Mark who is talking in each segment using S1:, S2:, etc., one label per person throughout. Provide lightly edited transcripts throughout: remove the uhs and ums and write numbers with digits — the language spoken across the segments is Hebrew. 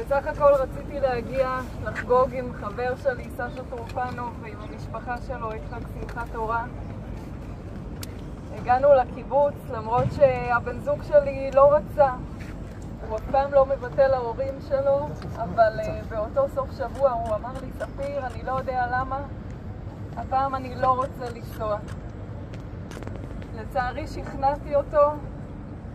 S1: בסך הכל רציתי להגיע לחגוג עם חבר שלי, סשה טורפנוב, ועם המשפחה שלו את חג שמחת תורה. הגענו לקיבוץ למרות שהבן זוג שלי לא רצה. הוא אף פעם לא מבטל להורים שלו, אבל באותו סוף שבוע הוא אמר לי, ספיר, אני לא יודע למה, הפעם אני לא רוצה לנסוע. לצערי שכנעתי אותו,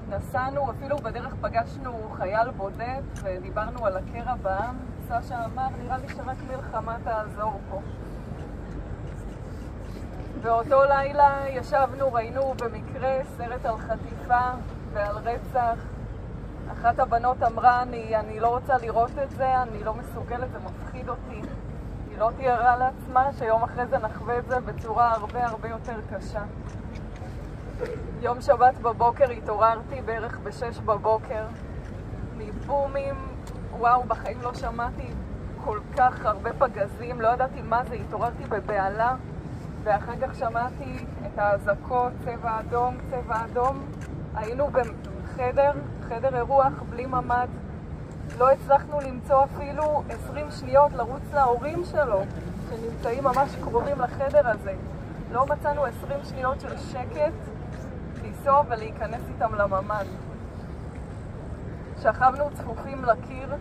S1: נסענו, אפילו בדרך פגשנו חייל בודד ודיברנו על הקרע בעם. סשה אמר, נראה לי שרק מלחמה תעזור פה. באותו לילה ישבנו, ראינו במקרה סרט על חטיפה ועל רצח. אחת הבנות אמרה, אני לא רוצה לראות את זה, אני לא מסוגלת, זה מפחיד אותי. היא לא תיארה לעצמה שיום אחרי זה נחווה את זה בצורה הרבה יותר קשה. יום שבת בבוקר התעוררתי בערך ב-6 בבוקר מבומים. וואו, בחיים לא שמעתי כל כך הרבה פגזים, לא ידעתי מה זה, התעוררתי בבעלה, ואחר כך שמעתי את האזעקות, צבע אדום, צבע אדום. היינו בחדר אירוח בלי ממד, לא הצלחנו למצוא אפילו 20 שניות לרוץ להורים שלו שנמצאים ממש קרובים לחדר הזה. לא מצאנו 20 שניות של שקט לנסוע ולהיכנס איתם לממד. שכבנו צפופים לקיר,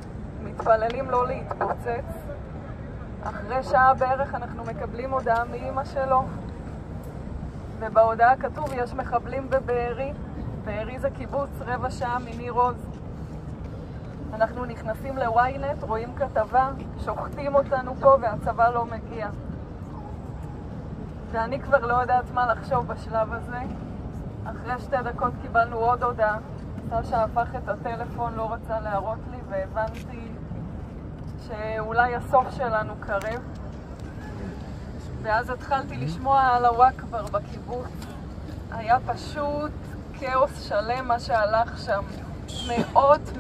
S1: מתפללים לא להתפוצץ. אחרי שעה בערך אנחנו מקבלים הודעה מאמא שלו, ובהודעה כתוב, יש מחבלים בבארי. בארי זה קיבוץ 15 דקות מניר עוז. אנחנו נכנסים לוויינט, רואים כתבה, שוחטים אותנו פה והצבא לא מגיע. ואני כבר לא יודעת מה לחשוב בשלב הזה. אחרי 2 דקות קיבלנו עוד הודעה. סשה הפך את הטלפון, לא רצה להראות לי, והבנתי שאולי הסוף שלנו קרב. ואז התחלתי לשמוע על הוואקבר בקיבוץ. היה פשוט כאוס שלם מה שהלך שם.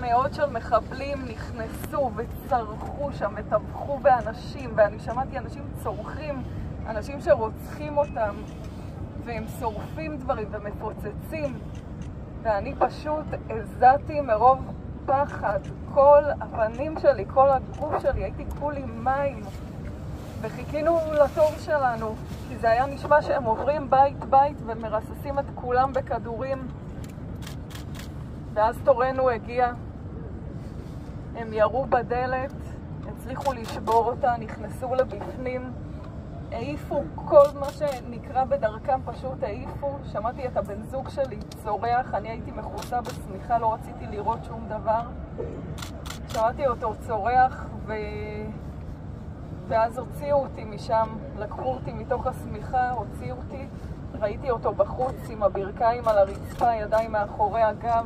S1: מאות של מחבלים נכנסו וצרחו שם וטבחו באנשים, ואני שמעתי אנשים צורכים, אנשים שרוצחים אותם, והם שורפים דברים ומפוצצים, ואני פשוט הזעתי מרוב פחד. כל הפנים שלי, כל הגוף שלי, הייתי כולי מים, וחיכינו לתור שלנו, כי זה היה נשמע שהם עוברים בית ומרססים את כולם בכדורים. ואז תורנו הגיע, הם ירו בדלת, הצליחו לשבור אותה, נכנסו לבפנים, העיפו כל מה שנקרא בדרכם, פשוט העיפו. שמעתי את הבן זוג שלי צורח, אני הייתי מכוסה בשמיכה, לא רציתי לראות שום דבר. שמעתי אותו צורח, ואז הוציאו אותי משם, לקחו אותי מתוך השמיכה, הוציאו אותי, ראיתי אותו בחוץ עם הברכיים על הרצפה, ידיים מאחורי הגב,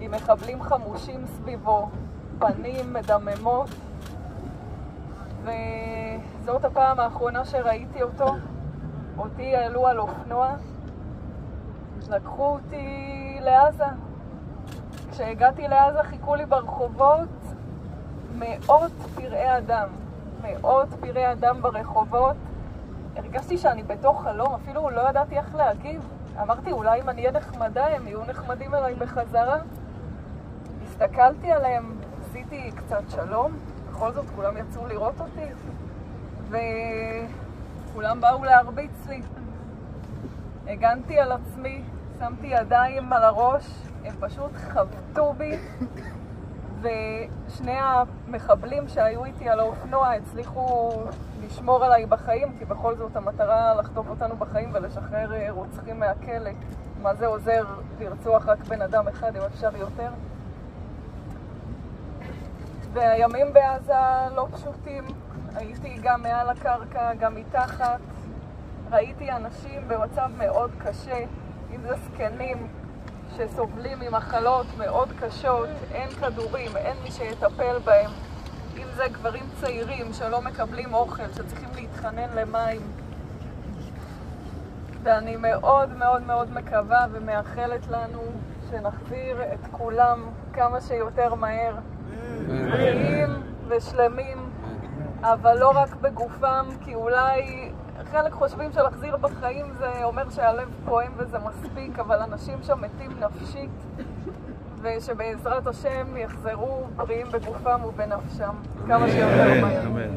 S1: עם מחבלים חמושים סביבו, פנים מדממות, וזאת הפעם האחרונה שראיתי אותו. אותי העלו על אופנוע, לקחו אותי לעזה. כשהגעתי לעזה חיכו לי ברחובות מאות פראי אדם ברחובות. הרגשתי שאני בתוך חלום, אפילו לא ידעתי איך להגיב. אמרתי, אולי אם אני אהיה נחמדה הם יהיו נחמדים אליי בחזרה. הסתכלתי עליהם, עשיתי קצת שלום, בכל זאת כולם יצאו לראות אותי, וכולם באו להרביץ לי. הגנתי על עצמי, שמתי ידיים על הראש, הם פשוט חבטו בי, ושני המחבלים שהיו איתי על האופנוע הצליחו לשמור עליי בחיים, כי בכל זאת המטרה לחטוף אותנו בחיים ולשחרר רוצחים מהכלא. מה זה עוזר לרצוח רק בן אדם אחד, אם אפשר יותר? והימים בעזה לא פשוטים, הייתי גם מעל הקרקע, גם מתחת. ראיתי אנשים במצב מאוד קשה, אם זה זקנים שסובלים ממחלות מאוד קשות, אין כדורים, אין מי שיטפל בהם. אם זה גברים צעירים שלא מקבלים אוכל, שצריכים להתחנן למים. ואני מאוד מקווה ומאחלת לנו שנחזיר את כולם כמה שיותר מהר. בריאים ושלמים, אבל לא רק בגופם, כי אולי חלק חושבים שלהחזיר בחיים זה אומר שהלב פועם וזה מספיק, אבל אנשים שם מתים נפשית, ושבעזרת השם יחזרו בריאים בגופם ובנפשם כמה שיותר מהר.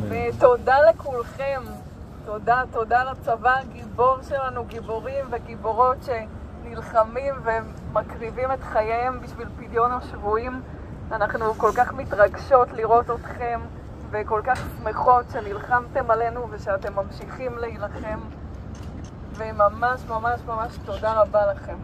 S1: ותודה לכולכם, תודה לצבא הגיבור שלנו, גיבורים וגיבורות שנלחמים ומקריבים את חייהם בשביל פדיון השבויים. אנחנו כל כך מתרגשות לראות אתכם וכל כך שמחות שנלחמתם עלינו ושאתם ממשיכים להילחם, וממש ממש ממש תודה רבה לכם.